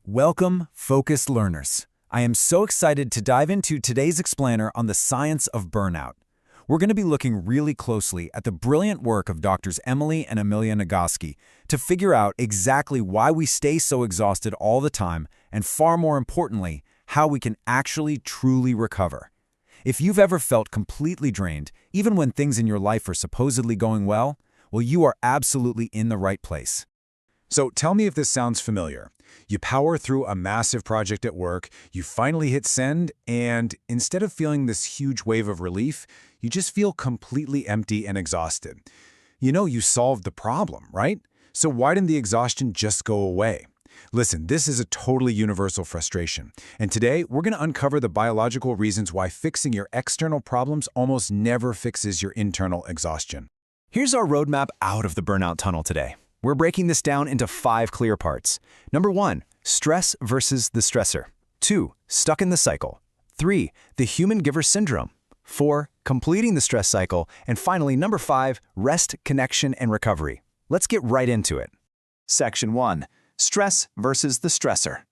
Welcome, focused learners. I am so excited to dive into today's explainer on the science of burnout. We're going to be looking really closely at the brilliant work of Doctors Emily and Amelia Nagoski to figure out exactly why we stay so exhausted all the time and, far more importantly, how we can actually truly recover. If you've ever felt completely drained, even when things in your life are supposedly going well, you are absolutely in the right place. So tell me if this sounds familiar. You power through a massive project at work, you finally hit send, and instead of feeling this huge wave of relief, you just feel completely empty and exhausted. You know you solved the problem, right? So why didn't the exhaustion just go away? Listen, this is a totally universal frustration. And today, we're going to uncover the biological reasons why fixing your external problems almost never fixes your internal exhaustion. Here's our roadmap out of the burnout tunnel today. We're breaking this down into 5 clear parts. Number 1, stress versus the stressor. 2, stuck in the cycle. 3, the human giver syndrome. 4, completing the stress cycle. And finally, number 5, rest, connection, and recovery. Let's get right into it. Section 1, stress versus the stressor.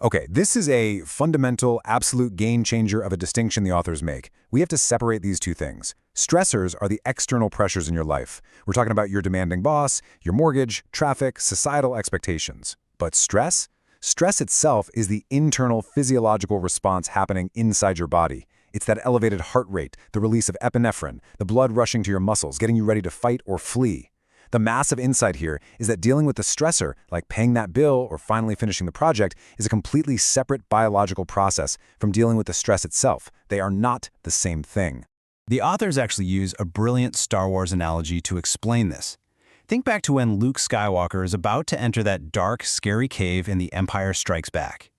Okay, this is a fundamental, absolute game changer of a distinction the authors make. We have to separate these two things. Stressors are the external pressures in your life. We're talking about your demanding boss, your mortgage, traffic, societal expectations. But stress? Stress itself is the internal physiological response happening inside your body. It's that elevated heart rate, the release of epinephrine, the blood rushing to your muscles, getting you ready to fight or flee. The massive insight here is that dealing with the stressor, like paying that bill or finally finishing the project, is a completely separate biological process from dealing with the stress itself. They are not the same thing. The authors actually use a brilliant Star Wars analogy to explain this. Think back to when Luke Skywalker is about to enter that dark, scary cave in The Empire Strikes Back.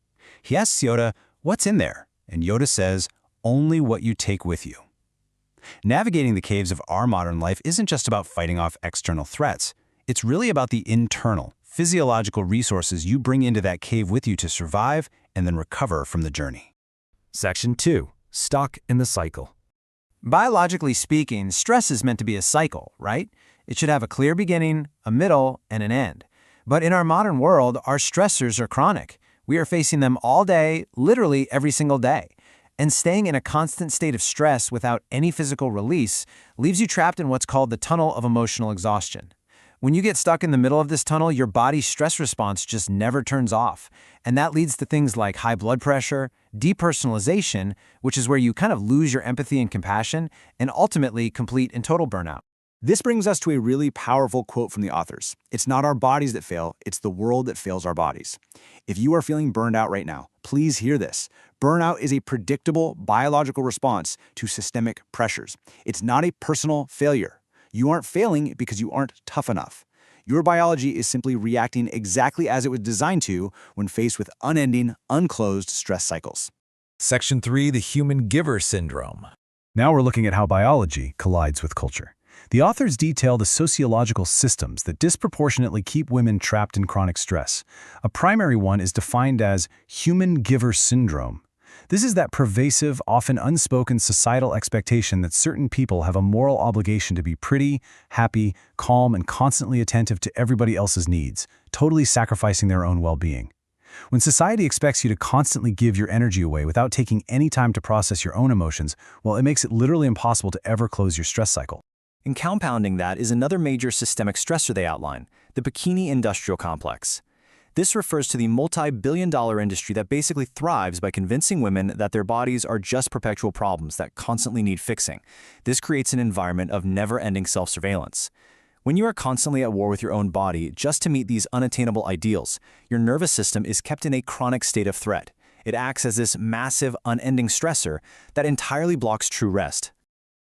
He asks Yoda, "What's in there?" And Yoda says, "Only what you take with you." Navigating the caves of our modern life isn't just about fighting off external threats. It's really about the internal, physiological resources you bring into that cave with you to survive and then recover from the journey. Section 2, stuck in the cycle. Biologically speaking, stress is meant to be a cycle, right? It should have a clear beginning, a middle, and an end. But in our modern world, our stressors are chronic. We are facing them all day, literally every single day. And staying in a constant state of stress without any physical release leaves you trapped in what's called the tunnel of emotional exhaustion. When you get stuck in the middle of this tunnel, your body's stress response just never turns off. And that leads to things like high blood pressure, depersonalization, which is where you kind of lose your empathy and compassion, and ultimately complete and total burnout. This brings us to a really powerful quote from the authors. It's not our bodies that fail, it's the world that fails our bodies. If you are feeling burned out right now, please hear this. Burnout is a predictable biological response to systemic pressures. It's not a personal failure. You aren't failing because you aren't tough enough. Your biology is simply reacting exactly as it was designed to when faced with unending, unclosed stress cycles. Section 3, the human giver syndrome. Now we're looking at how biology collides with culture. The authors detail the sociological systems that disproportionately keep women trapped in chronic stress. A primary one is defined as human giver syndrome. This is that pervasive, often unspoken societal expectation that certain people have a moral obligation to be pretty, happy, calm, and constantly attentive to everybody else's needs, totally sacrificing their own well-being. When society expects you to constantly give your energy away without taking any time to process your own emotions, it makes it literally impossible to ever close your stress cycle. And compounding that is another major systemic stressor they outline, the bikini industrial complex. This refers to the multi-billion-dollar industry that basically thrives by convincing women that their bodies are just perpetual problems that constantly need fixing. This creates an environment of never-ending self-surveillance. When you are constantly at war with your own body just to meet these unattainable ideals, your nervous system is kept in a chronic state of threat. It acts as this massive, unending stressor that entirely blocks true rest.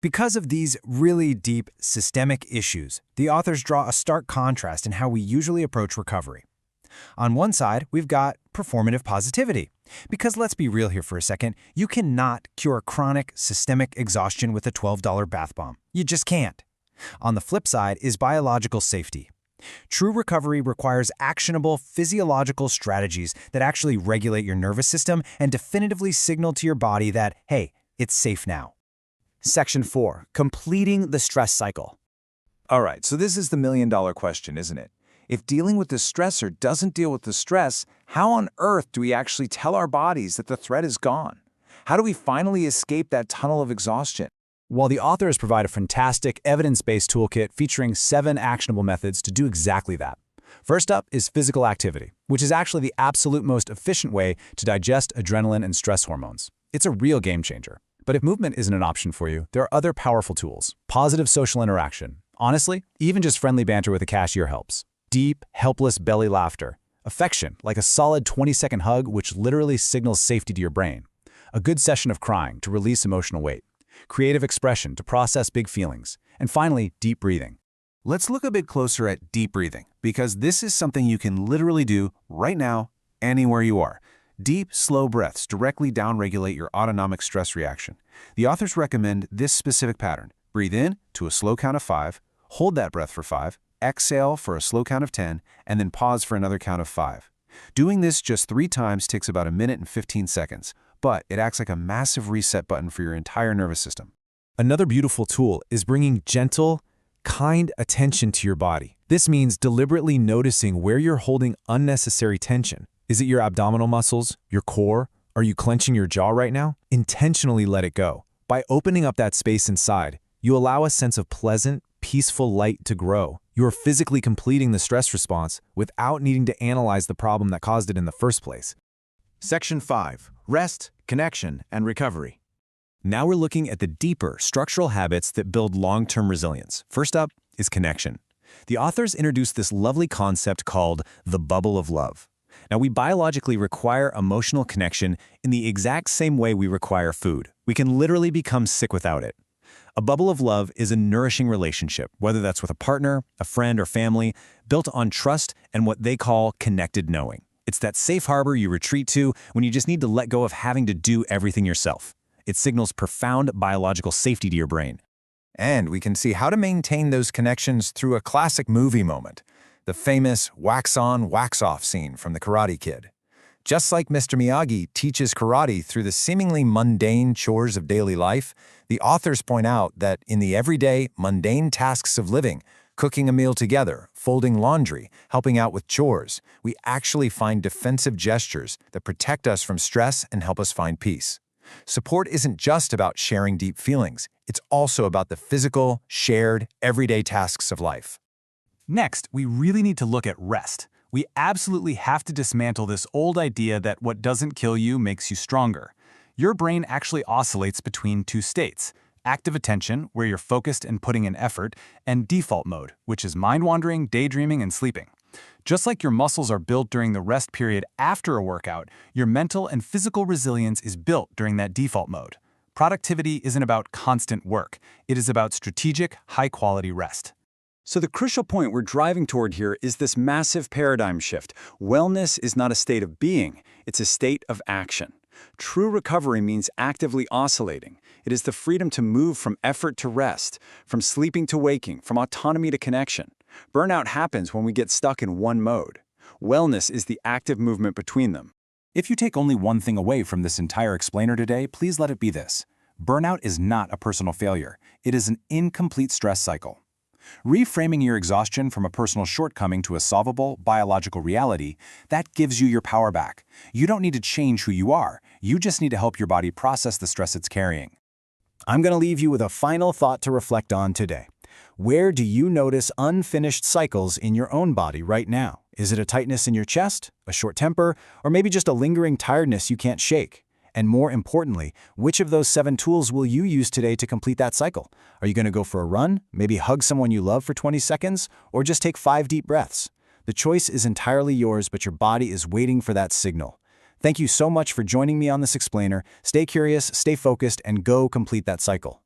Because of these really deep systemic issues, the authors draw a stark contrast in how we usually approach recovery. On one side, we've got performative positivity. Because let's be real here for a second, you cannot cure chronic systemic exhaustion with a $12 bath bomb. You just can't. On the flip side is biological safety. True recovery requires actionable physiological strategies that actually regulate your nervous system and definitively signal to your body that, hey, it's safe now. Section 4, completing the stress cycle. All right, so this is the million-dollar question, isn't it? If dealing with the stressor doesn't deal with the stress, how on earth do we actually tell our bodies that the threat is gone? How do we finally escape that tunnel of exhaustion? While the authors provide a fantastic evidence-based toolkit featuring 7 actionable methods to do exactly that. First up is physical activity, which is actually the absolute most efficient way to digest adrenaline and stress hormones. It's a real game changer. But if movement isn't an option for you, there are other powerful tools. Positive social interaction. Honestly, even just friendly banter with a cashier helps. Deep, helpless belly laughter. Affection, like a solid 20-second hug which literally signals safety to your brain. A good session of crying to release emotional weight. Creative expression to process big feelings. And finally, deep breathing. Let's look a bit closer at deep breathing, because this is something you can literally do right now, anywhere you are. Deep, slow breaths directly downregulate your autonomic stress reaction. The authors recommend this specific pattern. Breathe in to a slow count of 5, hold that breath for 5, exhale for a slow count of 10, and then pause for another count of 5. Doing this just 3 times takes about 1 minute and 15 seconds, but it acts like a massive reset button for your entire nervous system. Another beautiful tool is bringing gentle, kind attention to your body. This means deliberately noticing where you're holding unnecessary tension. Is it your abdominal muscles, your core? Are you clenching your jaw right now? Intentionally let it go. By opening up that space inside, you allow a sense of pleasant, peaceful light to grow. You are physically completing the stress response without needing to analyze the problem that caused it in the first place. Section 5. Rest, Connection, and Recovery. Now we're looking at the deeper structural habits that build long-term resilience. First up is connection. The authors introduced this lovely concept called the bubble of love. Now, we biologically require emotional connection in the exact same way we require food. We can literally become sick without it. A bubble of love is a nourishing relationship, whether that's with a partner, a friend, or family, built on trust and what they call connected knowing. It's that safe harbor you retreat to when you just need to let go of having to do everything yourself. It signals profound biological safety to your brain. And we can see how to maintain those connections through a classic movie moment, the famous wax-on, wax-off scene from The Karate Kid. Just like Mr. Miyagi teaches karate through the seemingly mundane chores of daily life, the authors point out that in the everyday, mundane tasks of living, cooking a meal together, folding laundry, helping out with chores, we actually find defensive gestures that protect us from stress and help us find peace. Support isn't just about sharing deep feelings. It's also about the physical, shared, everyday tasks of life. Next, we really need to look at rest. We absolutely have to dismantle this old idea that what doesn't kill you makes you stronger. Your brain actually oscillates between 2 states: active attention, where you're focused and putting in effort, and default mode, which is mind-wandering, daydreaming, and sleeping. Just like your muscles are built during the rest period after a workout, your mental and physical resilience is built during that default mode. Productivity isn't about constant work. It is about strategic, high-quality rest. So the crucial point we're driving toward here is this massive paradigm shift. Wellness is not a state of being, it's a state of action. True recovery means actively oscillating. It is the freedom to move from effort to rest, from sleeping to waking, from autonomy to connection. Burnout happens when we get stuck in one mode. Wellness is the active movement between them. If you take only one thing away from this entire explainer today, please let it be this. Burnout is not a personal failure. It is an incomplete stress cycle. Reframing your exhaustion from a personal shortcoming to a solvable, biological reality, that gives you your power back. You don't need to change who you are. You just need to help your body process the stress it's carrying. I'm going to leave you with a final thought to reflect on today. Where do you notice unfinished cycles in your own body right now? Is it a tightness in your chest, a short temper, or maybe just a lingering tiredness you can't shake? And more importantly, which of those 7 tools will you use today to complete that cycle? Are you going to go for a run, maybe hug someone you love for 20 seconds, or just take 5 deep breaths? The choice is entirely yours, but your body is waiting for that signal. Thank you so much for joining me on this explainer. Stay curious, stay focused, and go complete that cycle.